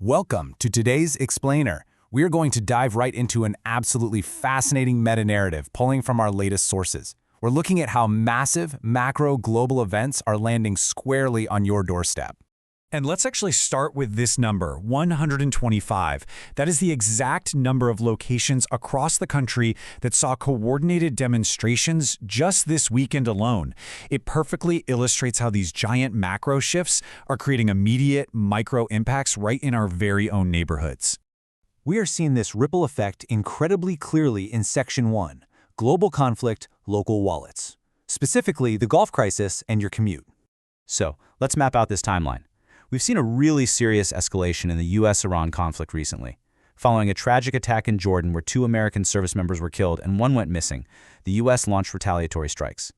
Welcome to today's Explainer. We are going to dive right into an absolutely fascinating meta-narrative pulling from our latest sources. We're looking at how massive, macro global events are landing squarely on your doorstep. And let's actually start with this number, 125. That is the exact number of locations across the country that saw coordinated demonstrations just this weekend alone. It perfectly illustrates how these giant macro shifts are creating immediate micro impacts right in our very own neighborhoods. We are seeing this ripple effect incredibly clearly in Section 1, Global Conflict, Local Wallets. Specifically, the Gulf crisis and your commute. So, let's map out this timeline. We've seen a really serious escalation in the U.S.-Iran conflict recently. Following a tragic attack in Jordan where 2 American service members were killed and 1 went missing, the U.S. launched retaliatory strikes.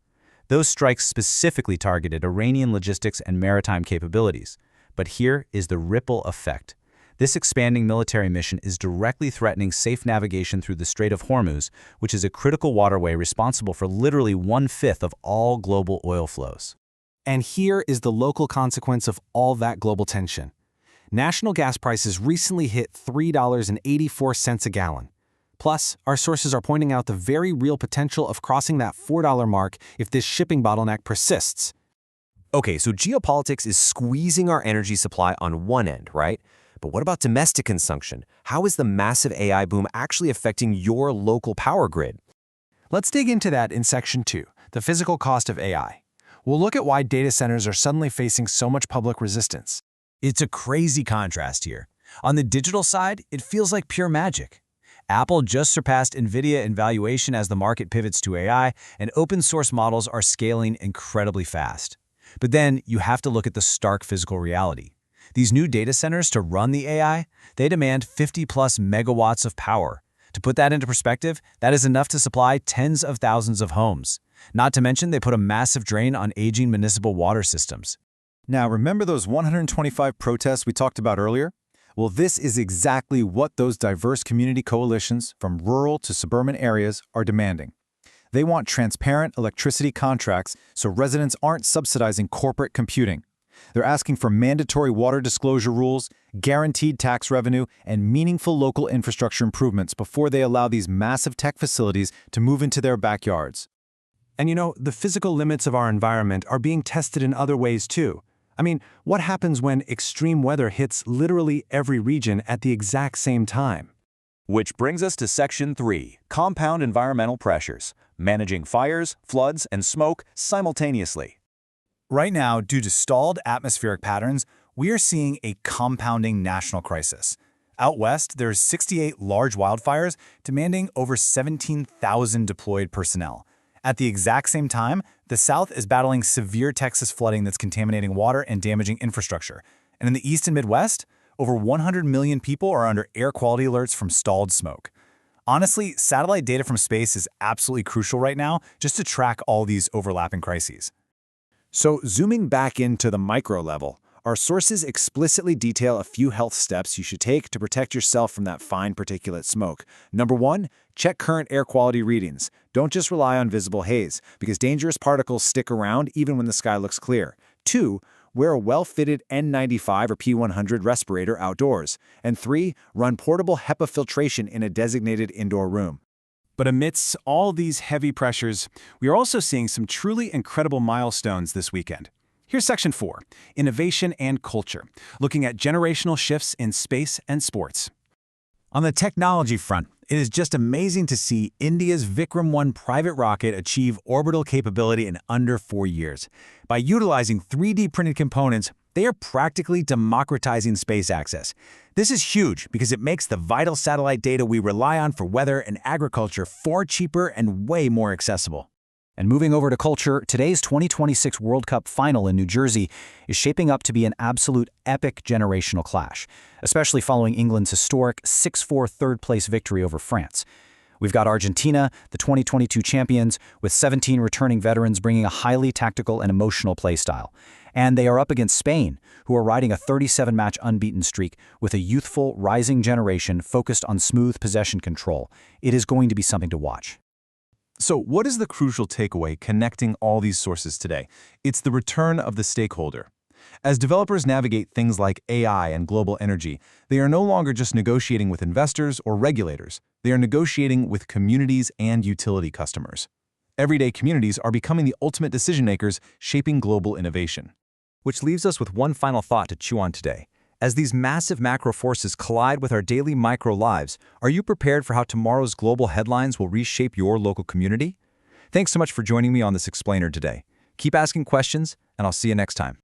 Those strikes specifically targeted Iranian logistics and maritime capabilities. But here is the ripple effect. This expanding military mission is directly threatening safe navigation through the Strait of Hormuz, which is a critical waterway responsible for literally 1/5 of all global oil flows. And here is the local consequence of all that global tension. National gas prices recently hit $3.84 a gallon. Plus, our sources are pointing out the very real potential of crossing that $4 mark if this shipping bottleneck persists. Okay, so geopolitics is squeezing our energy supply on one end, right? But what about domestic consumption? How is the massive AI boom actually affecting your local power grid? Let's dig into that in Section 2, the physical cost of AI. We'll look at why data centers are suddenly facing so much public resistance. It's a crazy contrast here. On the digital side, it feels like pure magic. Apple just surpassed NVIDIA in valuation as the market pivots to AI, and open-source models are scaling incredibly fast. But then you have to look at the stark physical reality. These new data centers to run the AI, they demand 50-plus megawatts of power. To put that into perspective, that is enough to supply tens of thousands of homes. Not to mention, they put a massive drain on aging municipal water systems. Now, remember those 125 protests we talked about earlier? Well, this is exactly what those diverse community coalitions from rural to suburban areas are demanding. They want transparent electricity contracts so residents aren't subsidizing corporate computing. They're asking for mandatory water disclosure rules, guaranteed tax revenue, and meaningful local infrastructure improvements before they allow these massive tech facilities to move into their backyards. And you know, the physical limits of our environment are being tested in other ways too. I mean, what happens when extreme weather hits literally every region at the exact same time? Which brings us to Section 3, Compound Environmental Pressures, Managing Fires, Floods, and Smoke Simultaneously. Right now, due to stalled atmospheric patterns, we are seeing a compounding national crisis. Out west, there's 68 large wildfires demanding over 17,000 deployed personnel. At the exact same time, the South is battling severe Texas flooding that's contaminating water and damaging infrastructure. And in the East and Midwest, over 100 million people are under air quality alerts from stalled smoke. Honestly, satellite data from space is absolutely crucial right now just to track all these overlapping crises. So, zooming back into the micro level, our sources explicitly detail a few health steps you should take to protect yourself from that fine particulate smoke. Number 1, check current air quality readings. Don't just rely on visible haze, because dangerous particles stick around even when the sky looks clear. 2, wear a well-fitted N95 or P100 respirator outdoors. And 3, run portable HEPA filtration in a designated indoor room. But amidst all these heavy pressures, we are also seeing some truly incredible milestones this weekend. Here's Section 4, Innovation and Culture, looking at generational shifts in space and sports. On the technology front, it is just amazing to see India's Vikram 1 private rocket achieve orbital capability in under 4 years. By utilizing 3D printed components, they are practically democratizing space access. This is huge because it makes the vital satellite data we rely on for weather and agriculture far cheaper and way more accessible. And moving over to culture, today's 2026 World Cup final in New Jersey is shaping up to be an absolute epic generational clash, especially following England's historic 6-4 third-place victory over France. We've got Argentina, the 2022 champions, with 17 returning veterans bringing a highly tactical and emotional play style. And they are up against Spain, who are riding a 37-match unbeaten streak with a youthful, rising generation focused on smooth possession control. It is going to be something to watch. So what is the crucial takeaway connecting all these sources today? It's the return of the stakeholder. As developers navigate things like AI and global energy, they are no longer just negotiating with investors or regulators. They are negotiating with communities and utility customers. Everyday communities are becoming the ultimate decision-makers shaping global innovation. Which leaves us with one final thought to chew on today. As these massive macro forces collide with our daily micro lives, are you prepared for how tomorrow's global headlines will reshape your local community? Thanks so much for joining me on this explainer today. Keep asking questions, and I'll see you next time.